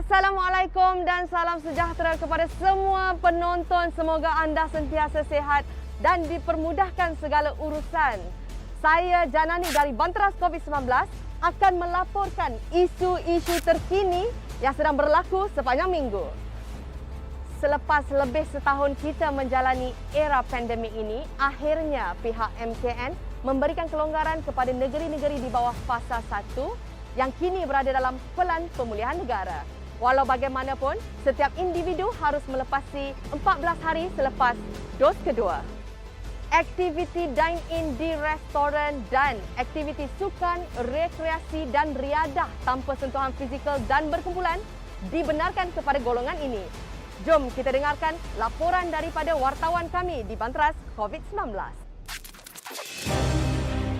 Assalamualaikum dan salam sejahtera kepada semua penonton. Semoga anda sentiasa sihat dan dipermudahkan segala urusan. Saya Janani dari Banteras COVID-19 akan melaporkan isu-isu terkini yang sedang berlaku sepanjang minggu. Selepas lebih setahun kita menjalani era pandemik ini, akhirnya pihak MKN memberikan kelonggaran kepada negeri-negeri di bawah fasa 1 yang kini berada dalam pelan pemulihan negara. Walau bagaimanapun, setiap individu harus melepasi 14 hari selepas dos kedua. Aktiviti dine-in di restoran dan aktiviti sukan, rekreasi dan riadah tanpa sentuhan fizikal dan berkumpulan dibenarkan kepada golongan ini. Jom kita dengarkan laporan daripada wartawan kami di Banteras COVID-19.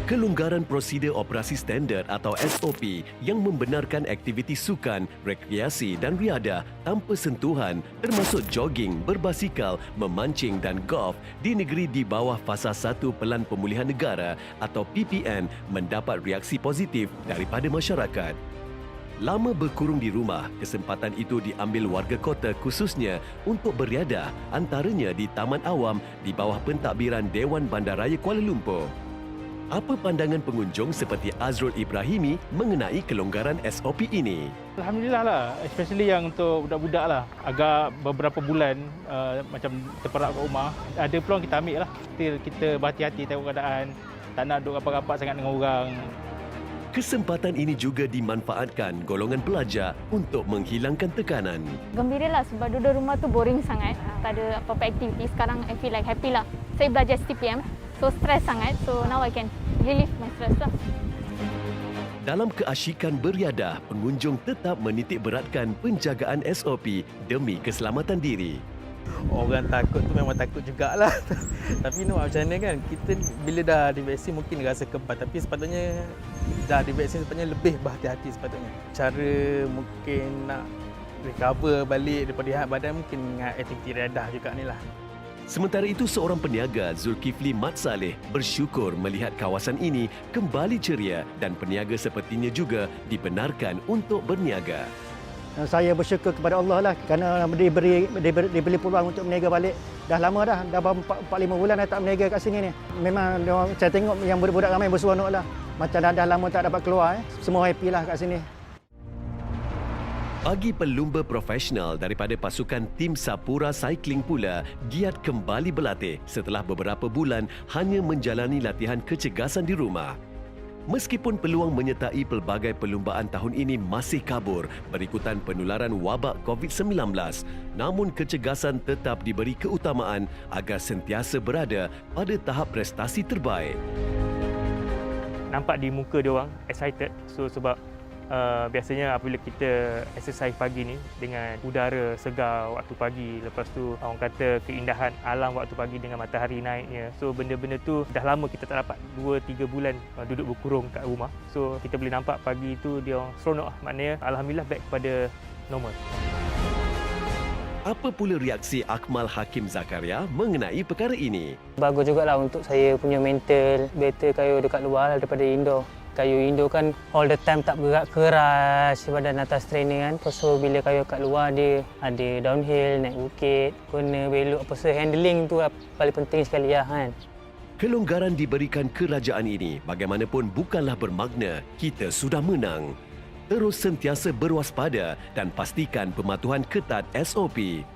Kelonggaran prosedur operasi standard atau SOP yang membenarkan aktiviti sukan, rekreasi dan riadah tanpa sentuhan termasuk jogging, berbasikal, memancing dan golf di negeri di bawah fasa 1 Pelan Pemulihan Negara atau PPN mendapat reaksi positif daripada masyarakat. Lama berkurung di rumah, kesempatan itu diambil warga kota khususnya untuk beriadah, antaranya di Taman Awam di bawah pentadbiran Dewan Bandaraya Kuala Lumpur. Apa pandangan pengunjung seperti Azrul Ibrahimi mengenai kelonggaran SOP ini? Alhamdulillah lah, especially yang untuk budak-budak lah. Agak beberapa bulan macam terperak kat rumah. Ada peluang kita ambil lah. Kita berhati-hati tengok keadaan. Tak nak duduk rapat-rapat sangat dengan orang. Kesempatan ini juga dimanfaatkan golongan pelajar untuk menghilangkan tekanan. Gembiralah sebab duduk rumah tu boring sangat. Tak ada apa-apa aktiviti. Sekarang I feel like happy lah. Saya belajar STPM. So stress sangat. So now I can relieve my stress lah. Dalam keasyikan beriadah, pengunjung tetap menitik beratkan penjagaan SOP demi keselamatan diri. Orang takut tu memang takut jugalah. Tapi macam mana kan, kita bila dah divaksin mungkin rasa kebal. Tapi sepatutnya dah divaksin sepatutnya lebih berhati-hati sepatutnya. Cara mungkin nak recover balik daripada badan mungkin dengan aktiviti riadah juga ni lah. Sementara itu, seorang peniaga Zulkifli Mat Saleh bersyukur melihat kawasan ini kembali ceria dan peniaga sepertinya juga dibenarkan untuk berniaga. Saya bersyukur kepada Allah lah kerana diberi peluang untuk berniaga balik. Dah lama dah 4-5 bulan dah tak berniaga kat sini ni. Memang saya tengok yang budak-budak ramai berseronok lah. Macam dah lama tak dapat keluar. Semua happy lah kat sini. Bagi pelumba profesional daripada pasukan tim Sapura Cycling pula, giat kembali berlatih setelah beberapa bulan hanya menjalani latihan kecergasan di rumah. Meskipun peluang menyertai pelbagai perlumbaan tahun ini masih kabur berikutan penularan wabak COVID-19, namun kecergasan tetap diberi keutamaan agar sentiasa berada pada tahap prestasi terbaik. Nampak di muka dia orang excited. So sebab biasanya apabila kita exercise pagi ni dengan udara segar waktu pagi, lepas tu orang kata keindahan alam waktu pagi dengan matahari naiknya, so benda-benda tu dah lama kita tak dapat 2-3 bulan duduk berkurung kat rumah. So kita boleh nampak pagi tu dia orang seronok lah. Maknanya alhamdulillah back kepada normal. Apa pula reaksi Akmal Hakim Zakaria mengenai perkara ini? Bagus jugalah untuk saya punya mental, better kayu dekat luar daripada indoor. Kayu indoor kan all the time tak bergerak keras badan atas trainer kan. So bila kayu kat luar dia ada downhill, naik bukit, kena belok apa handling tu paling penting sekali lah kan. Kelonggaran diberikan kerajaan ini bagaimanapun bukanlah bermakna kita sudah menang. Terus sentiasa berwaspada dan pastikan pematuhan ketat SOP.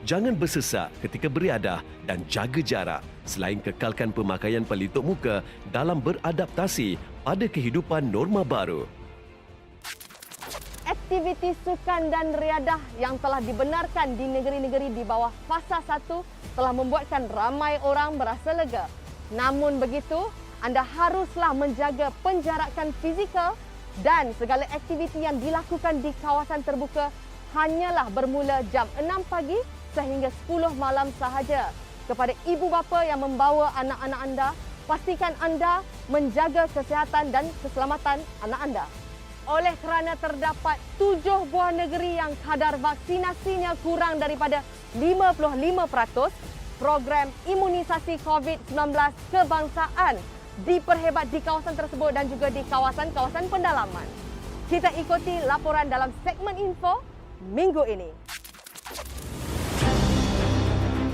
Jangan bersesak ketika beriadah dan jaga jarak selain kekalkan pemakaian pelitup muka dalam beradaptasi pada kehidupan norma baru. Aktiviti sukan dan riadah yang telah dibenarkan di negeri-negeri di bawah fasa 1 telah membuatkan ramai orang berasa lega. Namun begitu, anda haruslah menjaga penjarakan fizikal dan segala aktiviti yang dilakukan di kawasan terbuka hanyalah bermula jam 6 pagi sehingga 10 malam sahaja. Kepada ibu bapa yang membawa anak-anak anda, pastikan anda menjaga kesihatan dan keselamatan anak anda. Oleh kerana terdapat 7 buah negeri yang kadar vaksinasinya kurang daripada 55%, program imunisasi COVID-19 kebangsaan diperhebat di kawasan tersebut dan juga di kawasan-kawasan pendalaman. Kita ikuti laporan dalam segmen info minggu ini.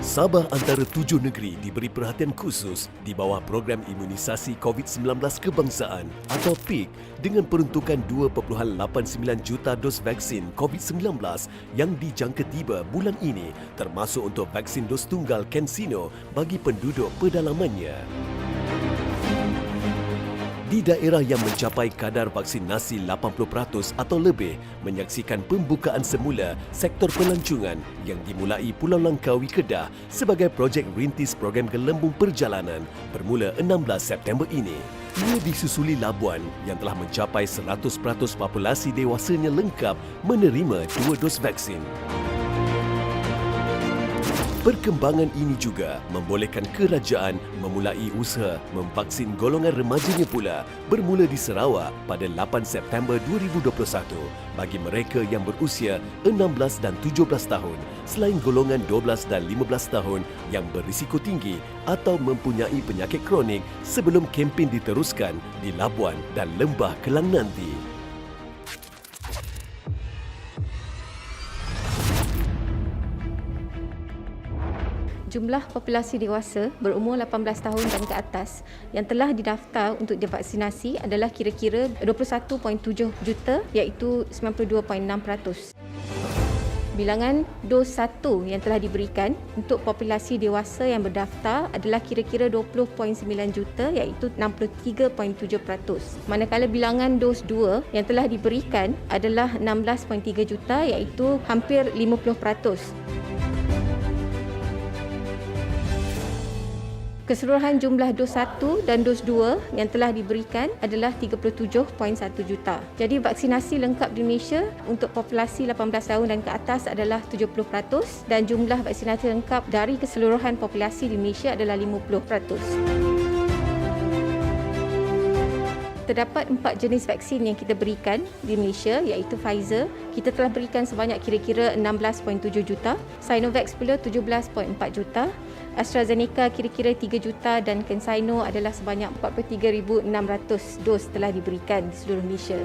Sabah antara 7 negeri diberi perhatian khusus di bawah program imunisasi COVID-19 kebangsaan atau PIK dengan peruntukan 2.89 juta dos vaksin COVID-19 yang dijangka tiba bulan ini, termasuk untuk vaksin dos tunggal CanSino bagi penduduk pedalamannya. Di daerah yang mencapai kadar vaksinasi 80% atau lebih menyaksikan pembukaan semula sektor pelancongan yang dimulai Pulau Langkawi Kedah sebagai projek rintis program gelembung perjalanan bermula 16 September ini. Ia disusuli Labuan yang telah mencapai 100% populasi dewasanya lengkap menerima 2 dos vaksin. Perkembangan ini juga membolehkan kerajaan memulai usaha memvaksin golongan remajanya pula bermula di Sarawak pada 8 September 2021 bagi mereka yang berusia 16 dan 17 tahun selain golongan 12 dan 15 tahun yang berisiko tinggi atau mempunyai penyakit kronik sebelum kempen diteruskan di Labuan dan Lembah Kelang nanti. Jumlah populasi dewasa berumur 18 tahun dan ke atas yang telah didaftar untuk divaksinasi adalah kira-kira 21.7 juta iaitu 92.6%. Bilangan dos 1 yang telah diberikan untuk populasi dewasa yang berdaftar adalah kira-kira 20.9 juta iaitu 63.7%. Manakala bilangan dos 2 yang telah diberikan adalah 16.3 juta iaitu hampir 50%. Keseluruhan jumlah dos 1 dan dos 2 yang telah diberikan adalah 37.1 juta. Jadi vaksinasi lengkap di Malaysia untuk populasi 18 tahun dan ke atas adalah 70% dan jumlah vaksinasi lengkap dari keseluruhan populasi di Malaysia adalah 50%. Terdapat 4 jenis vaksin yang kita berikan di Malaysia iaitu Pfizer, kita telah berikan sebanyak kira-kira 16.7 juta, Sinovac pula 17.4 juta, AstraZeneca kira-kira 3 juta dan CanSino adalah sebanyak 43,600 dos telah diberikan di seluruh Malaysia.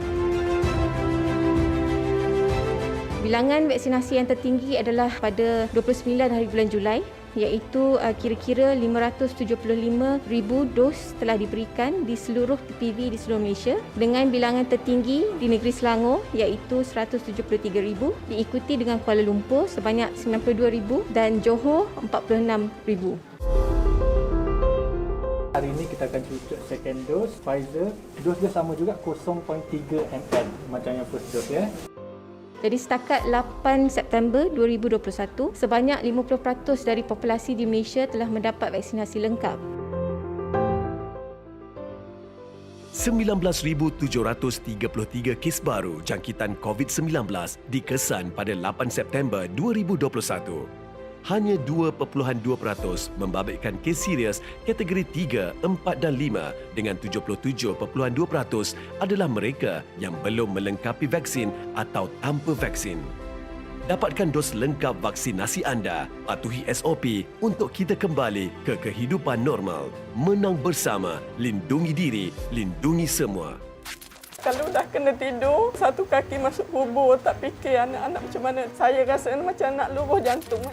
Bilangan vaksinasi yang tertinggi adalah pada 29 hari bulan Julai iaitu kira-kira 575,000 dos telah diberikan di seluruh PPV di seluruh Malaysia dengan bilangan tertinggi di negeri Selangor iaitu 173,000 diikuti dengan Kuala Lumpur sebanyak 92,000 dan Johor 46,000. Hari ini kita akan cucuk second dose Pfizer. Dos dia sama juga 0.3 ml macam yang first dose ya. Jadi setakat 8 September 2021, sebanyak 50% dari populasi di Malaysia telah mendapat vaksinasi lengkap. 19,733 kes baru jangkitan COVID-19 dikesan pada 8 September 2021. Hanya 2.2% membabitkan kes serius kategori 3, 4 dan 5 dengan 77.2% adalah mereka yang belum melengkapi vaksin atau tanpa vaksin. Dapatkan dos lengkap vaksinasi anda, patuhi SOP untuk kita kembali ke kehidupan normal. Menang bersama, lindungi diri, lindungi semua. Kalau dah kena tidur, satu kaki masuk kubur, tak fikir anak-anak macam mana. Saya rasa macam nak luruh jantung.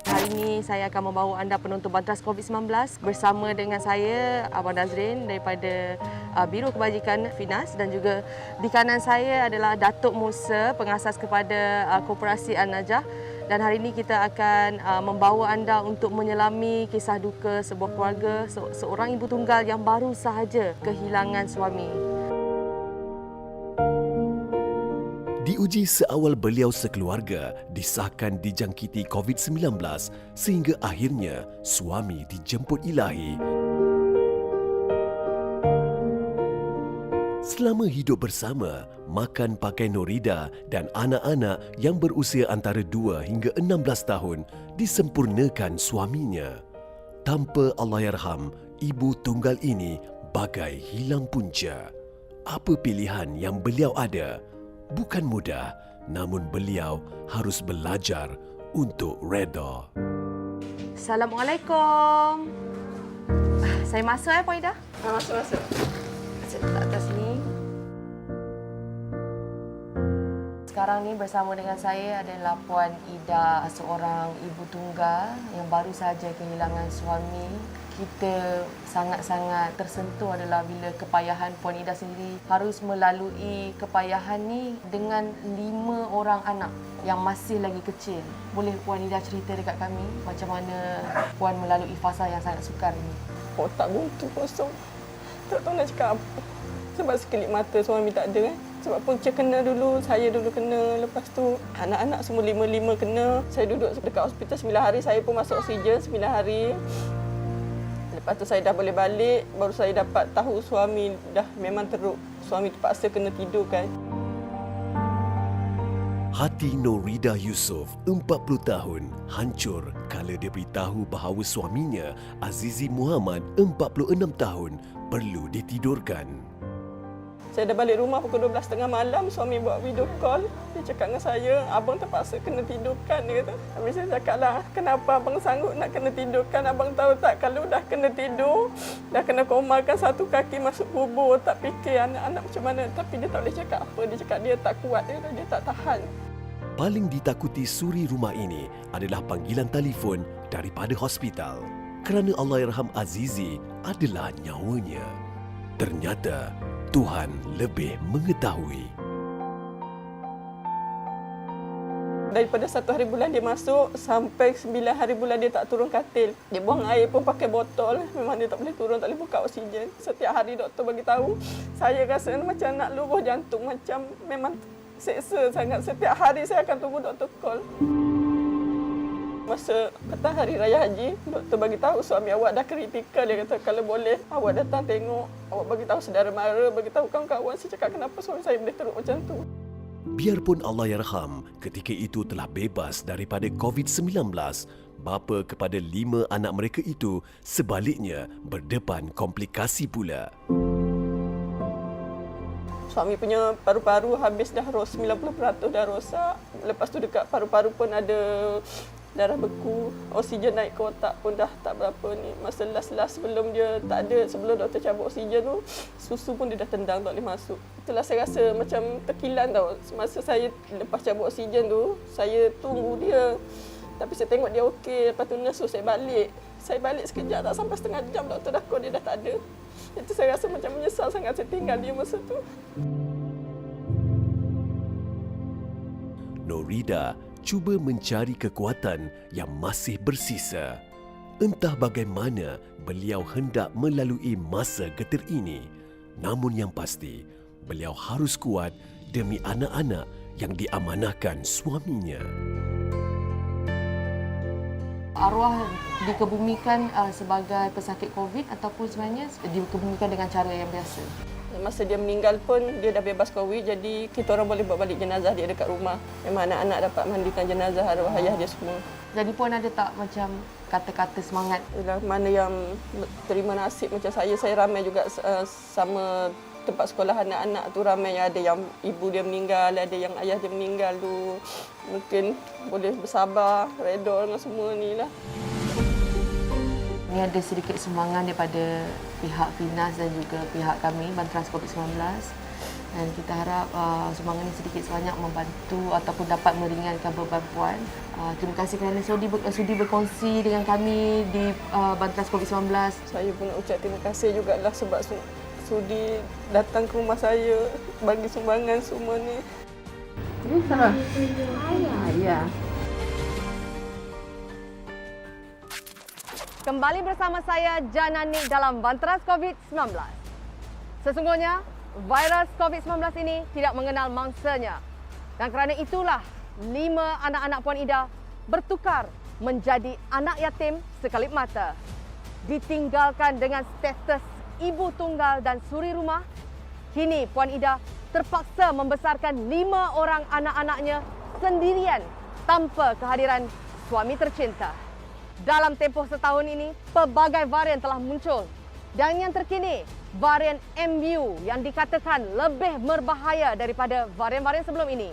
Hari ini saya akan membawa anda penonton Badras COVID-19 bersama dengan saya, Abang Nazrin daripada Biro Kebajikan Finas dan juga di kanan saya adalah Datuk Musa, pengasas kepada Koperasi An-Najah. Dan hari ini kita akan membawa anda untuk menyelami kisah duka sebuah keluarga, seorang ibu tunggal yang baru sahaja kehilangan suami. Diuji seawal beliau sekeluarga disahkan dijangkiti COVID-19 sehingga akhirnya suami dijemput ilahi. Selama hidup bersama, makan pakai Norida dan anak-anak yang berusia antara 2 hingga 16 tahun disempurnakan suaminya. Tanpa Allahyarham, ibu tunggal ini bagai hilang punca. Apa pilihan yang beliau ada? Bukan mudah, namun beliau harus belajar untuk reda. Assalamualaikum. Saya masuk Puan Ida? Masuk. Saya letak atas ni. Sekarang ni bersama dengan saya adalah Puan Ida, seorang ibu tunggal yang baru saja kehilangan suami. Kita sangat-sangat tersentuh adalah bila kepayahan Puan Ida sendiri harus melalui kepayahan ni dengan 5 orang anak yang masih lagi kecil. Boleh Puan Ida cerita dekat kami macam mana Puan melalui fasa yang sangat sukar ini? Otak buntu kosong. Tak tahu nak cakap apa. Sebab sekelip mata suami tak ada. Sebab punca kena dulu, saya dulu kena. Lepas tu anak-anak semua 5 kena. Saya duduk dekat hospital 9 hari, saya pun masuk oksigen 9 hari. Lepas tu saya dah boleh balik, baru saya dapat tahu suami dah memang teruk. Suami terpaksa kena tidurkan. Hati Norida Yusof, 40 tahun, hancur kala dia beritahu bahawa suaminya, Azizi Muhammad, 46 tahun, perlu ditidurkan. Saya dah balik rumah pukul 12.30 malam, suami buat video call. Dia cakap dengan saya, abang terpaksa kena tidurkan, dia kata. Habis saya cakaplah, kenapa abang sanggup nak kena tidurkan? Abang tahu tak, kalau dah kena tidur, dah kena komakan satu kaki masuk kubur, tak fikir anak-anak macam mana. Tapi dia tak boleh cakap apa, dia cakap dia tak kuat, dia tak tahan. Paling ditakuti suri rumah ini adalah panggilan telefon daripada hospital. Kerana Allahyarham Azizi adalah nyawanya. Ternyata Tuhan lebih mengetahui. Daripada 1 hari bulan dia masuk sampai 9 hari bulan dia tak turun katil. Dia buang air pun pakai botol. Memang dia tak boleh turun, tak boleh buka oksigen. Setiap hari doktor bagi tahu, saya rasa macam nak luruh jantung, macam memang seksa sangat. Setiap hari saya akan tunggu doktor call. Masa petang hari raya haji, doktor bagi tahu suami awak dah kritikal. Dia kata kalau boleh awak datang tengok, awak bagi tahu saudara mara, bagi tahu kawan-kawan. Saya cakap kenapa suami saya boleh teruk macam tu. Biarpun Allahyarham ketika itu telah bebas daripada COVID-19, bapa kepada 5 anak mereka itu sebaliknya berdepan komplikasi pula. Suami punya paru-paru habis dah 90% dah rosak. Lepas tu dekat paru-paru pun ada darah beku. Oksigen naik ke otak pun dah tak berapa ni. Masa last sebelum dia tak ada, sebelum doktor cabut oksigen tu, susu pun dia dah tendang, tak boleh masuk. Itulah saya rasa macam terkilan tau. Masa saya lepas cabut oksigen tu, saya tunggu dia. Tapi saya tengok dia okey. Lepas tu nurse suruh saya balik. Saya balik sekejap, tak sampai setengah jam doktor dah call dia dah tak ada. Itu saya rasa macam menyesal sangat saya tinggal dia masa tu. Norida cuba mencari kekuatan yang masih bersisa. Entah bagaimana beliau hendak melalui masa getir ini. Namun yang pasti, beliau harus kuat demi anak-anak yang diamanahkan suaminya. Arwah dikebumikan sebagai pesakit COVID ataupun sebenarnya dikebumikan dengan cara yang biasa? Masa dia meninggal pun, dia dah bebas COVID, jadi kita orang boleh bawa balik jenazah dia dekat rumah. Memang anak-anak dapat mandikan jenazah arwah ayah dia semua. Jadi Puan ada tak macam kata-kata semangat? Mana yang terima nasib macam saya ramai juga sama tempat sekolah anak-anak tu, ramai yang ada yang ibu dia meninggal, ada yang ayah dia meninggal tu. Mungkin boleh bersabar, reda dengan semua ni lah. Ini ada sedikit sumbangan daripada pihak Finas dan juga pihak kami, Banteras COVID-19. Dan kita harap sumbangan ini sedikit sebanyak membantu ataupun dapat meringankan beban Puan. Terima kasih kerana sudi berkongsi dengan kami di Banteras COVID-19. Saya pun nak ucap terima kasih jugalah sebab sudi datang ke rumah saya, bagi sumbangan semua ni. Ya. Kembali bersama saya Jananik dalam Banteras COVID-19. Sesungguhnya, virus COVID-19 ini tidak mengenal mangsanya. Dan kerana itulah 5 anak-anak Puan Ida bertukar menjadi anak yatim sekelip mata. Ditinggalkan dengan status ibu tunggal dan suri rumah, kini Puan Ida terpaksa membesarkan 5 orang anak-anaknya sendirian tanpa kehadiran suami tercinta. Dalam tempoh setahun ini, pelbagai varian telah muncul. Dan yang terkini, varian MU yang dikatakan lebih berbahaya daripada varian-varian sebelum ini.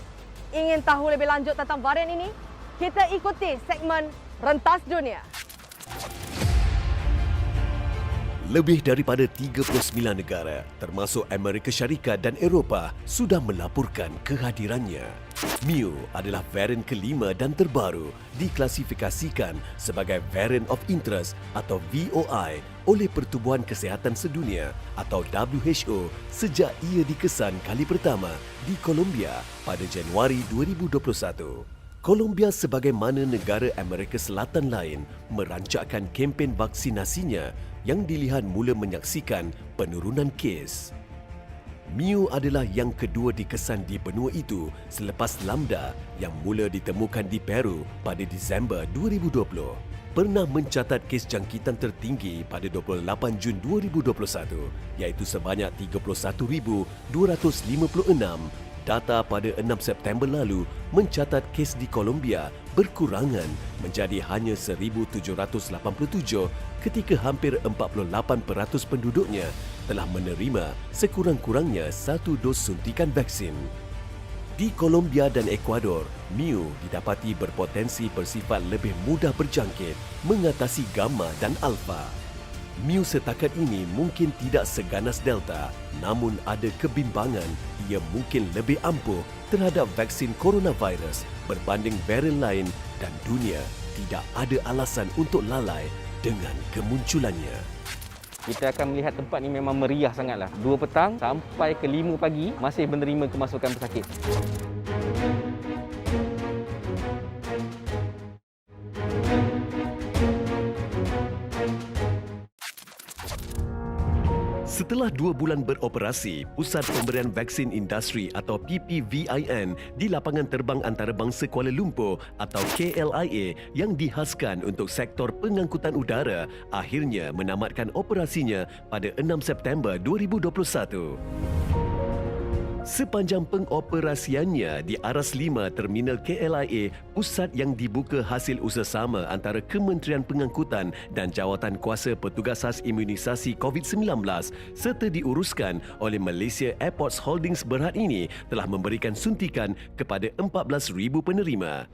Ingin tahu lebih lanjut tentang varian ini? Kita ikuti segmen Rentas Dunia. Lebih daripada 39 negara, termasuk Amerika Syarikat dan Eropah, sudah melaporkan kehadirannya. Mu adalah varian kelima dan terbaru diklasifikasikan sebagai Variant of Interest atau VOI oleh Pertubuhan Kesihatan Sedunia atau WHO sejak ia dikesan kali pertama di Colombia pada Januari 2021. Colombia sebagaimana negara Amerika Selatan lain merancakkan kempen vaksinasinya yang dilihat mula menyaksikan penurunan kes. Mu adalah yang kedua dikesan di benua itu selepas Lambda yang mula ditemukan di Peru pada Disember 2020. Pernah mencatat kes jangkitan tertinggi pada 28 Jun 2021 iaitu sebanyak 31,256. Data pada 6 September lalu mencatat kes di Colombia berkurangan menjadi hanya 1,787 ketika hampir 48% penduduknya telah menerima sekurang-kurangnya satu dos suntikan vaksin. Di Colombia dan Ecuador, Mu didapati berpotensi bersifat lebih mudah berjangkit mengatasi Gamma dan Alpha. Mu setakat ini mungkin tidak seganas Delta, namun ada kebimbangan ia mungkin lebih ampuh terhadap vaksin coronavirus berbanding varian lain dan dunia tidak ada alasan untuk lalai dengan kemunculannya. Kita akan melihat tempat ini memang meriah sangatlah. 2 petang sampai ke 5 pagi masih menerima kemasukan pesakit. Setelah 2 bulan beroperasi, Pusat Pemberian Vaksin Industri atau PPVIN di Lapangan Terbang Antarabangsa Kuala Lumpur atau KLIA yang dihaskan untuk sektor pengangkutan udara akhirnya menamatkan operasinya pada 6 September 2021. Sepanjang pengoperasiannya di Aras 5 Terminal KLIA, pusat yang dibuka hasil usaha antara Kementerian Pengangkutan dan Jawatan Kuasa Petugas Khas Imunisasi COVID-19 serta diuruskan oleh Malaysia Airports Holdings Berhad ini telah memberikan suntikan kepada 14,000 penerima.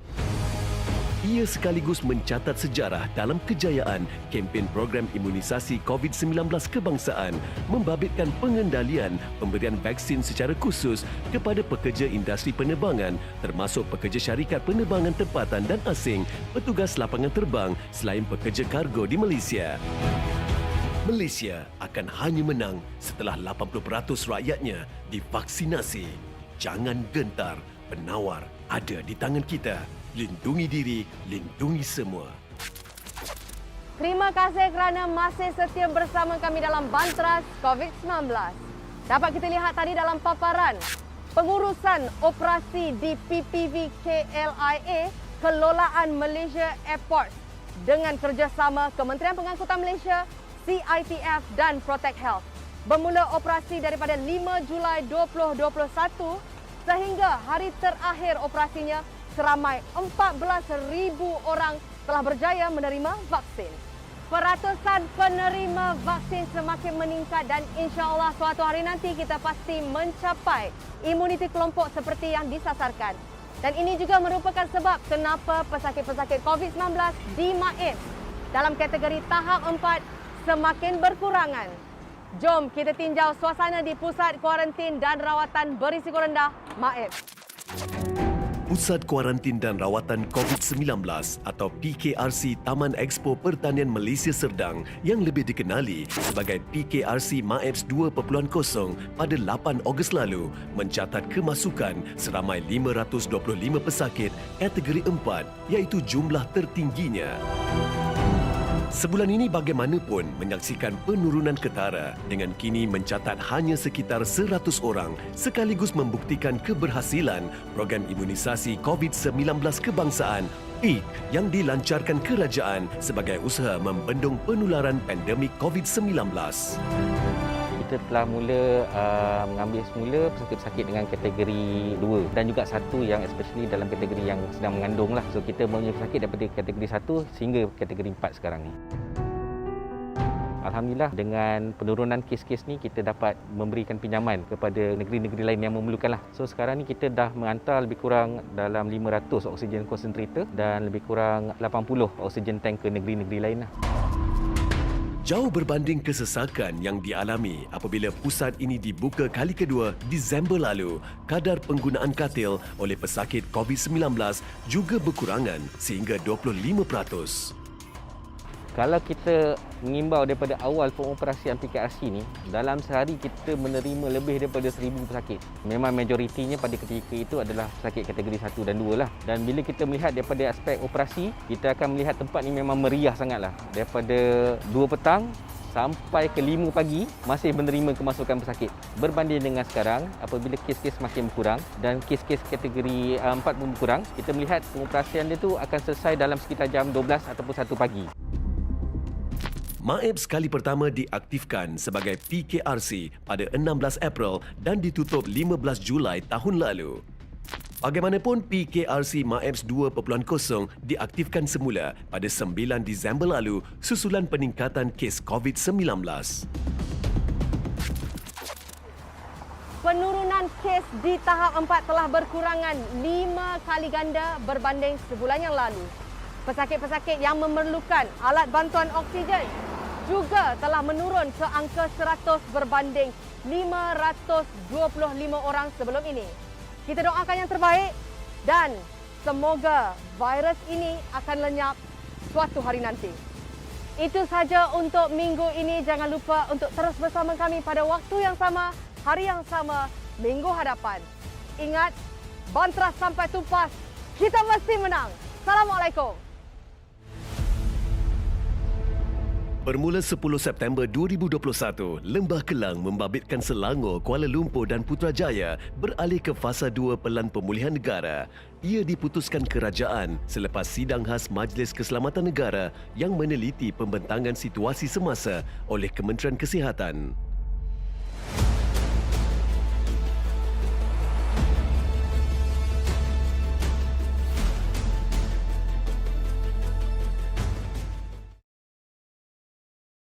Ia sekaligus mencatat sejarah dalam kejayaan kempen program imunisasi COVID-19 kebangsaan membabitkan pengendalian pemberian vaksin secara khusus kepada pekerja industri penerbangan termasuk pekerja syarikat penerbangan tempatan dan asing, petugas lapangan terbang selain pekerja kargo di Malaysia. Malaysia akan hanya menang setelah 80% rakyatnya divaksinasi. Jangan gentar, penawar ada di tangan kita. Lindungi diri, lindungi semua. Terima kasih kerana masih setia bersama kami dalam Bantras COVID-19. Dapat kita lihat tadi dalam paparan pengurusan operasi di PPV KLIA Kelolaan Malaysia Airports dengan kerjasama Kementerian Pengangkutan Malaysia, CITF dan Protect Health. Bermula operasi daripada 5 Julai 2021 sehingga hari terakhir operasinya seramai 14,000 orang telah berjaya menerima vaksin. Peratusan penerima vaksin semakin meningkat dan insya-Allah suatu hari nanti kita pasti mencapai imuniti kelompok seperti yang disasarkan. Dan ini juga merupakan sebab kenapa pesakit-pesakit COVID-19 di MAIP dalam kategori tahap 4 semakin berkurangan. Jom kita tinjau suasana di Pusat Kuarantin dan Rawatan Berisiko Rendah MAIP. Pusat Kuarantin dan Rawatan COVID-19 atau PKRC Taman Expo Pertanian Malaysia Serdang yang lebih dikenali sebagai PKRC MAEPS 2.0 pada 8 Ogos lalu mencatat kemasukan seramai 525 pesakit kategori 4 iaitu jumlah tertingginya. Sebulan ini bagaimanapun menyaksikan penurunan ketara dengan kini mencatat hanya sekitar 100 orang sekaligus membuktikan keberhasilan program imunisasi COVID-19 kebangsaan PIK yang dilancarkan kerajaan sebagai usaha membendung penularan pandemik COVID-19. Kita telah mula mengambil semula pesakit-pesakit dengan kategori 2 dan juga satu yang especially dalam kategori yang sedang mengandung lah. So kita punya pesakit daripada kategori 1 sehingga kategori 4 sekarang ni. Alhamdulillah dengan penurunan kes-kes ni kita dapat memberikan pinjaman kepada negeri-negeri lain yang memerlukanlah. So sekarang ni kita dah menghantar lebih kurang dalam 500 oksigen concentrator dan lebih kurang 80 oksigen tank ke negeri-negeri lain lah. Jauh berbanding kesesakan yang dialami apabila pusat ini dibuka kali kedua Disember lalu, kadar penggunaan katil oleh pesakit COVID-19 juga berkurangan sehingga 25%. Kalau kita mengimbau daripada awal pengoperasian PKRC ni, dalam sehari kita menerima lebih daripada 1,000 pesakit. Memang majoritinya pada ketika itu adalah pesakit kategori 1 dan 2 lah. Dan bila kita melihat daripada aspek operasi, kita akan melihat tempat ni memang meriah sangatlah. Daripada 2 petang sampai ke 5 pagi masih menerima kemasukan pesakit. Berbanding dengan sekarang, apabila kes-kes makin berkurang dan kes-kes kategori 4 pun berkurang, kita melihat pengoperasian dia tu akan selesai dalam sekitar jam 12 ataupun 1 pagi. MAEB sekali pertama diaktifkan sebagai PKRC pada 16 April dan ditutup 15 Julai tahun lalu. Bagaimanapun, PKRC MAEBS 2.0 diaktifkan semula pada 9 Disember lalu susulan peningkatan kes COVID-19. Penurunan kes di tahap 4 telah berkurangan 5 kali ganda berbanding sebulan yang lalu. Pesakit-pesakit yang memerlukan alat bantuan oksigen juga telah menurun ke angka 100 berbanding 525 orang sebelum ini. Kita doakan yang terbaik dan semoga virus ini akan lenyap suatu hari nanti. Itu saja untuk minggu ini. Jangan lupa untuk terus bersama kami pada waktu yang sama, hari yang sama, minggu hadapan. Ingat, Bantras sampai tumpas, kita mesti menang. Assalamualaikum. Bermula 10 September 2021, Lembah Kelang membabitkan Selangor, Kuala Lumpur dan Putrajaya beralih ke fasa 2 Pelan Pemulihan Negara. Ia diputuskan kerajaan selepas sidang khas Majlis Keselamatan Negara yang meneliti pembentangan situasi semasa oleh Kementerian Kesihatan.